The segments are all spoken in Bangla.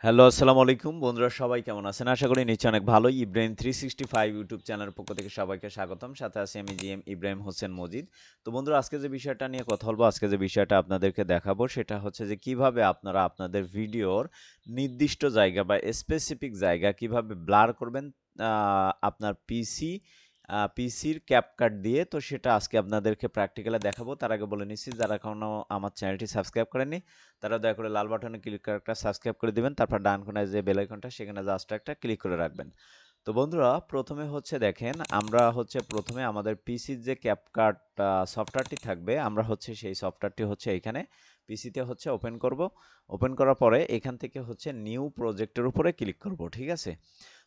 হ্যালো, আসসালামু আলাইকুম। বন্ধুরা সবাই কেমন আছেন? আশা করি নিশ্চয়ই অনেক ভালোই। ইব্রাহিম 365 ইউটিউব চ্যানেলের পক্ষ থেকে সবাইকে স্বাগতম। সাথে আছি আমি জিএম ইব্রাহিম হোসেন মজিদ। তো বন্ধুরা আজকে যে বিষয়টা নিয়ে কথা বলবো, আজকে যে বিষয়টা আপনাদেরকে দেখাবো সেটা হচ্ছে যে কিভাবে আপনারা আপনাদের ভিডিওর নির্দিষ্ট জায়গা বা স্পেসিফিক জায়গা কিভাবে ব্লার করবেন আ আপনার পিসির ক্যাপকাট দিয়ে। তো সেটা আজকে আপনাদেরকে প্র্যাকটিক্যালি দেখাবো। তার আগে বলে নিচ্ছি যারা এখনো আমার চ্যানেলটি সাবস্ক্রাইব করেননি তারা দয়া করে লাল বাটনে ক্লিক করে একটা সাবস্ক্রাইব করে দিবেন। তারপর ডান কোণায় যে বেল আইকনটা সেখানে জাস্ট একটা ক্লিক করে রাখবেন। তো বন্ধুরা প্রথমে হচ্ছে দেখেন আমরা হচ্ছে প্রথমে আমাদের পিসির যে ক্যাপকাট সফটওয়্যারটি থাকবে আমরা হচ্ছে সেই সফটওয়্যারটি হচ্ছে এইখানে পিসিতে হচ্ছে ওপেন করব। ওপেন করার পরে এখান থেকে হচ্ছে নিউ প্রজেক্টের উপরে ক্লিক করব। ঠিক আছে?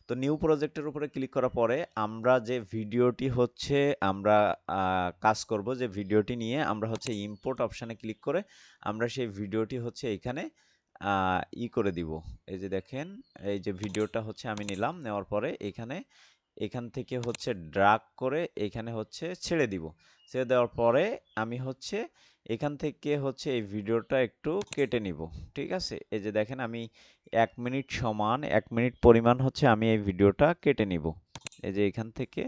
তো নিউ প্রজেক্টের উপরে ক্লিক করার পরে আমরা যে ভিডিওটি হচ্ছে আমরা কাজ করব যে ভিডিওটি নিয়ে আমরা হচ্ছে ইম্পোর্ট অপশানে ক্লিক করে আমরা সেই ভিডিওটি হচ্ছে এখানে করে দিব। এই যে দেখেন এই যে ভিডিওটা হচ্ছে আমি নিলাম নেওয়ার পরে এখান থেকে হচ্ছে ড্রাগ করে এখানে হচ্ছে ছেড়ে দিব। ছেড়ে দেওয়ার পরে আমি হচ্ছে এখান থেকে হচ্ছে এই ভিডিওটা একটু কেটে নিব। ঠিক আছে? এই যে দেখেন আমি ১ মিনিট সমান ১ মিনিট পরিমাণ হচ্ছে আমি এই ভিডিওটা কেটে নিব। এই যে এখান থেকে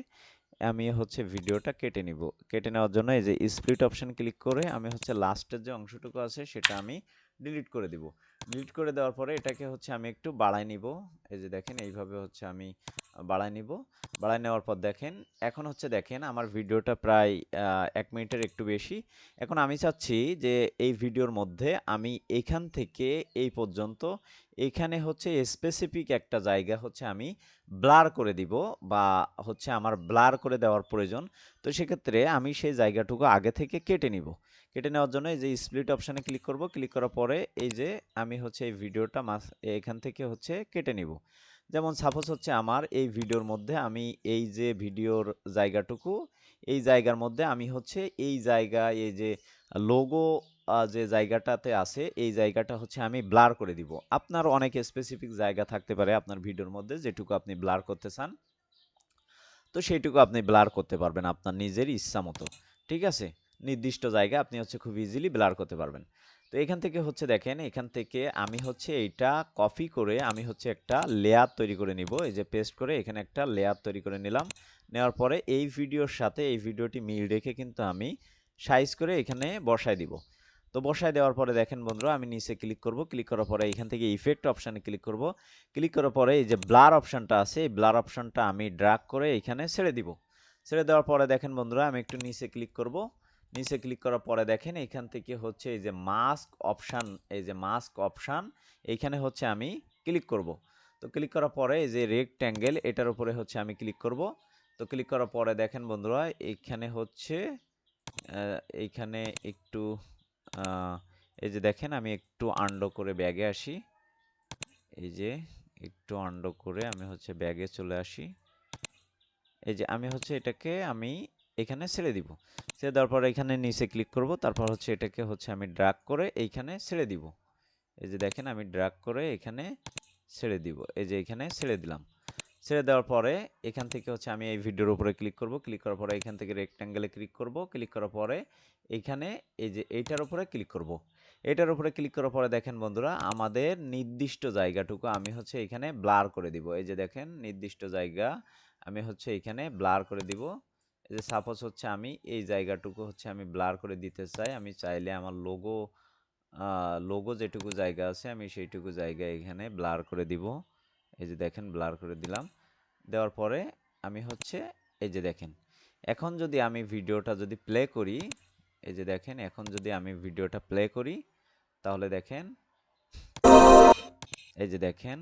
আমি হচ্ছে ভিডিওটা কেটে নিব। কেটে নেওয়ার জন্য এই যে স্প্লিট অপশন ক্লিক করে আমি হচ্ছে লাস্টের যে অংশটুকু আছে সেটা আমি ডিলিট করে দিব। ডিলিট করে দেওয়ার পরে এটাকে হচ্ছে আমি একটু বাড়ায় নিব। এই যে দেখেন এইভাবে হচ্ছে আমি বাড়ায় নিব। বাড়ায় নেওয়ার পর দেখেন এখন হচ্ছে দেখেন আমার ভিডিওটা প্রায় ১ মিনিটের একটু বেশি। এখন আমি চাচ্ছি যে এই ভিডিওর মধ্যে আমি এখান থেকে এই পর্যন্ত এখানে হচ্ছে স্পেসিফিক একটা জায়গা হচ্ছে আমি ব্লার করে দিব বা হচ্ছে আমার ব্লার করে দেওয়ার প্রয়োজন। তো সেক্ষেত্রে আমি সেই জায়গাটুকু আগে থেকে কেটে নিব। কেটে নেওয়ার জন্য এই যে স্প্লিট অপশানে ক্লিক করব। ক্লিক করার পরে এই যে আমি হচ্ছে এই ভিডিওটা এখান থেকে হচ্ছে কেটে নিব। যেমন সাপোজ হচ্ছে আমার এই ভিডিওর মধ্যে আমি এই যে ভিডিওর জায়গাটুকু এই জায়গার মধ্যে আমি হচ্ছে এই জায়গায় এই যে লোগো যে জায়গাটাতে আছে এই জায়গাটা হচ্ছে আমি ব্লার করে দিব। আপনার অনেক স্পেসিফিক জায়গা থাকতে পারে আপনার ভিডিওর মধ্যে যেটুকু আপনি ব্লার করতে চান। তো সেইটুকু আপনি ব্লার করতে পারবেন আপনার নিজের ইচ্ছা মতো। ঠিক আছে? নির্দিষ্ট জায়গা আপনি হচ্ছে খুব ইজিলি ব্লার করতে পারবেন। তো এখান থেকে হচ্ছে দেখেন এখান থেকে আমি হচ্ছে এইটা কপি করে আমি হচ্ছে একটা লেয়ার তৈরি করে নিব। এই যে পেস্ট করে এখানে একটা লেয়ার তৈরি করে নিলাম। নেওয়ার পরে এই ভিডিওর সাথে এই ভিডিওটি মিল রেখে কিন্তু আমি সাইজ করে এখানে বসায় দিব। তো বসায় দেওয়ার পরে দেখেন বন্ধুরা আমি নিচে ক্লিক করব। ক্লিক করার পরে এখান থেকে ইফেক্ট অপশানে ক্লিক করব। ক্লিক করার পরে এই যে ব্লার অপশানটা আছে এই ব্লার অপশানটা আমি ড্র্যাগ করে এখানে ছেড়ে দিব। ছেড়ে দেওয়ার পরে দেখেন বন্ধুরা আমি একটু নিচে ক্লিক করব। নিচে ক্লিক করার পরে দেখেন এখান থেকে হচ্ছে এই যে মাস্ক অপশান এই যে মাস্ক অপশান এইখানে হচ্ছে আমি ক্লিক করব। তো ক্লিক করার পরে এই যে রেক্ট্যাঙ্গেল এটার উপরে হচ্ছে আমি ক্লিক করব। তো ক্লিক করার পরে দেখেন বন্ধুরা এইখানে হচ্ছে এইখানে একটু এই যে দেখেন আমি একটু আন্ডো করে ব্যাগে আসি। এই যে একটু আন্ডো করে আমি হচ্ছে ব্যাগে চলে আসি। এই যে আমি হচ্ছে এটাকে আমি এখানে ছেড়ে দিব। ছেড়ে দেওয়ার পরে এখানে নিচে ক্লিক করব। তারপর হচ্ছে এটাকে হচ্ছে আমি ড্র্যাগ করে এইখানে ছেড়ে দিব। এই যে দেখেন আমি ড্র্যাগ করে এখানে ছেড়ে দিব। এই যে এখানে ছেড়ে দিলাম। ছেড়ে দেওয়ার পরে এখান থেকে হচ্ছে আমি এই ভিডিওর উপরে ক্লিক করব। ক্লিক করার পরে এখান থেকে রেক্ট্যাঙ্গেলে ক্লিক করব। ক্লিক করার পরে এইখানে এই যে এইটার উপরে ক্লিক করব। এটার উপরে ক্লিক করার পরে দেখেন বন্ধুরা আমাদের নির্দিষ্ট জায়গাটুকু আমি হচ্ছে এখানে ব্লার করে দিব। এই যে দেখেন নির্দিষ্ট জায়গা আমি হচ্ছে এখানে ব্লার করে দিব। এই যে সাপোজ হচ্ছে আমি এই জায়গাটুকু হচ্ছে আমি ব্লার করে দিতে চাই। আমি চাইলে আমার লোগো যেটুকু জায়গা আছে আমি সেইটুকু জায়গা এখানে ব্লার করে দিব। এই যে দেখেন ব্লার করে দিলাম। দেওয়ার পরে আমি হচ্ছে এই যে দেখেন এখন যদি আমি ভিডিওটা যদি প্লে করি এই যে দেখেন এখন যদি আমি ভিডিওটা প্লে করি তাহলে দেখেন এই যে দেখেন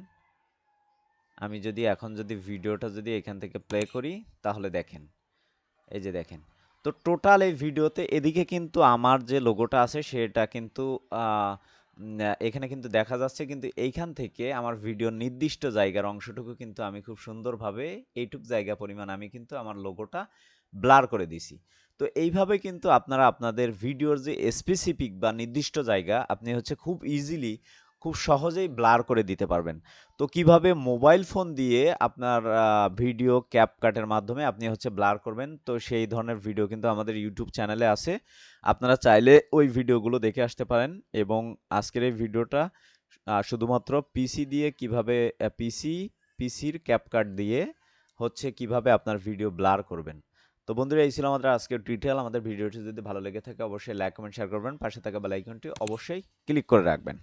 আমি যদি এখন যদি ভিডিওটা যদি এখান থেকে প্লে করি তাহলে দেখেন এই যে দেখেন তো টোটাল এই ভিডিওতে এদিকে কিন্তু আমার যে লোগোটা আছে সেটা কিন্তু এখানে কিন্তু দেখা যাচ্ছে কিন্তু এইখান থেকে আমার ভিডিওর নির্দিষ্ট জায়গার অংশটুকু কিন্তু আমি খুব সুন্দরভাবে এইটুক জায়গা পরিমাণ আমি কিন্তু আমার লোগোটা ব্লার করে দিছি। তো এইভাবে কিন্তু আপনারা আপনাদের ভিডিওর যে স্পেসিফিক বা নির্দিষ্ট জায়গা আপনি হচ্ছে খুব ইজিলি খুব সহজেই ব্লার করে দিতে পারবেন। তো কিভাবে মোবাইল ফোন দিয়ে আপনার ভিডিও ক্যাপকাটের মাধ্যমে আপনি হচ্ছে ব্লার করবেন তো সেই ধরনের ভিডিও কিন্তু আমাদের ইউটিউব চ্যানেলে আছে। আপনারা চাইলে ওই ভিডিওগুলো দেখে আসতে পারেন এবং আজকের এই ভিডিওটা শুধুমাত্র পিসি দিয়ে কিভাবে পিসির ক্যাপকাট দিয়ে হচ্ছে কিভাবে আপনার ভিডিও ব্লার করবেন। তো বন্ধুরা এই ছিল আমাদের আজকের টিউটোরিয়াল। আমাদের ভিডিওটি যদি ভালো লেগে থাকে অবশ্যই লাইক, কমেন্ট, শেয়ার করবেন। পাশে থাকা বেল আইকনটি অবশ্যই ক্লিক করে রাখবেন।